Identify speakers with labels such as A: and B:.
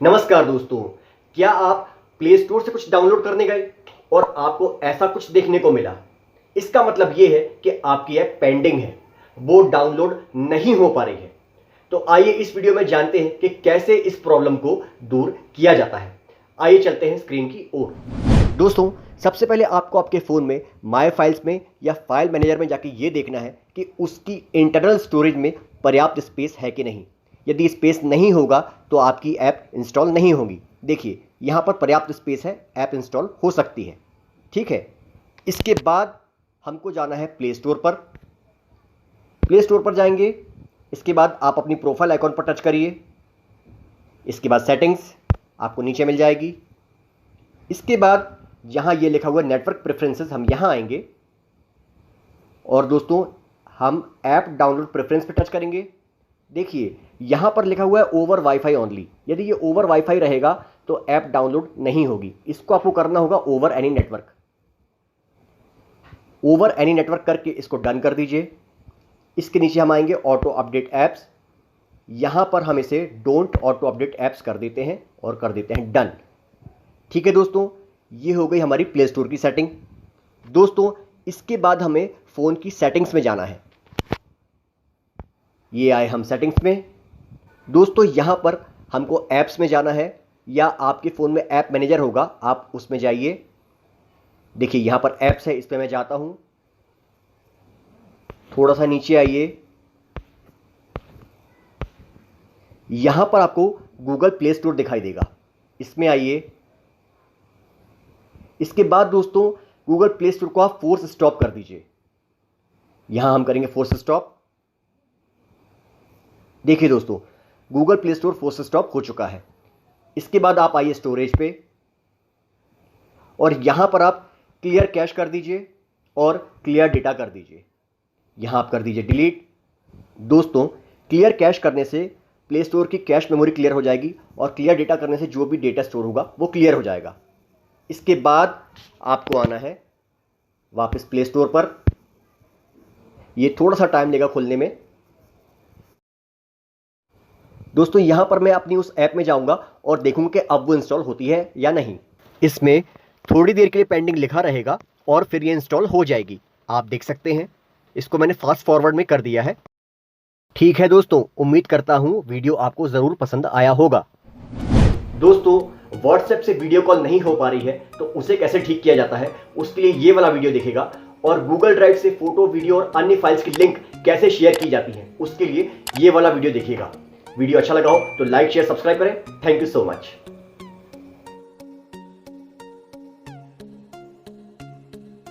A: नमस्कार दोस्तों, क्या आप प्ले स्टोर से कुछ डाउनलोड करने गए और आपको ऐसा कुछ देखने को मिला? इसका मतलब यह है कि आपकी ऐप पेंडिंग है, वो डाउनलोड नहीं हो पा रही है। तो आइए इस वीडियो में जानते हैं कि कैसे इस प्रॉब्लम को दूर किया जाता है। आइए चलते हैं स्क्रीन की ओर। दोस्तों, सबसे पहले आपको आपके फ़ोन में माय फाइल्स में या फाइल मैनेजर में जाके ये देखना है कि उसकी इंटरनल स्टोरेज में पर्याप्त स्पेस है कि नहीं। यदि स्पेस नहीं होगा तो आपकी ऐप इंस्टॉल नहीं होगी। देखिए, यहाँ पर पर्याप्त स्पेस है, ऐप इंस्टॉल हो सकती है। ठीक है, इसके बाद हमको जाना है प्ले स्टोर पर। प्ले स्टोर पर जाएंगे, इसके बाद आप अपनी प्रोफाइल आइकॉन पर टच करिए। इसके बाद सेटिंग्स आपको नीचे मिल जाएगी। इसके बाद यहाँ ये लिखा हुआ नेटवर्क प्रेफरेंसेस, हम यहाँ आएंगे और दोस्तों हम ऐप डाउनलोड प्रेफरेंस पर टच करेंगे। देखिए, यहाँ पर लिखा हुआ है ओवर वाईफाई ओनली। यदि ये ओवर वाईफाई रहेगा तो ऐप डाउनलोड नहीं होगी। इसको आपको करना होगा over any network. Over any network करके इसको डन कर दीजिए। इसके नीचे हम आएंगे ऑटो अपडेट ऐप्स। यहाँ पर हम इसे डोंट ऑटो अपडेट ऐप्स कर देते हैं और कर देते हैं डन। ठीक है दोस्तों, ये हो गई हमारी प्ले स्टोर की सेटिंग। दोस्तों, इसके बाद हमें फ़ोन की सेटिंग्स में जाना है। ये आए हम सेटिंग्स में। दोस्तों, यहाँ पर हमको ऐप्स में जाना है या आपके फ़ोन में ऐप मैनेजर होगा, आप उसमें जाइए। देखिए, यहाँ पर ऐप्स है, इस पर मैं जाता हूँ। थोड़ा सा नीचे आइए, यहाँ पर आपको गूगल प्ले स्टोर दिखाई देगा, इसमें आइए। इसके बाद दोस्तों गूगल प्ले स्टोर को आप फोर्स स्टॉप कर दीजिए। यहां हम करेंगे फोर्स स्टॉप। देखिए दोस्तों, Google play store force stop हो चुका है। इसके बाद आप आइए स्टोरेज पे और यहां पर आप क्लियर कैश कर दीजिए और क्लियर डेटा कर दीजिए। यहां आप कर दीजिए डिलीट। दोस्तों, क्लियर कैश करने से प्ले स्टोर की कैश मेमोरी क्लियर हो जाएगी और क्लियर डेटा करने से जो भी डेटा स्टोर होगा वो क्लियर हो जाएगा। इसके बाद आपको आना है वापस प्ले स्टोर पर। ये थोड़ा सा टाइम लेगा खुलने में। दोस्तों, यहां पर मैं अपनी उस ऐप में जाऊंगा और देखूंगा कि अब वो इंस्टॉल होती है या नहीं। इसमें थोड़ी देर के लिए पेंडिंग लिखा रहेगा और फिर ये इंस्टॉल हो जाएगी। आप देख सकते हैं, इसको मैंने फास्ट फॉरवर्ड में कर दिया है। ठीक है दोस्तों, उम्मीद करता हूं वीडियो आपको ज़रूर पसंद आया होगा। दोस्तों, व्हाट्सएप से वीडियो कॉल नहीं हो पा रही है तो उसे कैसे ठीक किया जाता है, उसके लिए ये वाला वीडियो देखिएगा। और गूगल ड्राइव से फोटो, वीडियो और अन्य फाइल्स की लिंक कैसे शेयर की जाती है, उसके लिए ये वाला वीडियो देखिएगा। वीडियो अच्छा लगा हो तो लाइक, शेयर, सब्सक्राइब करें। Thank you so much.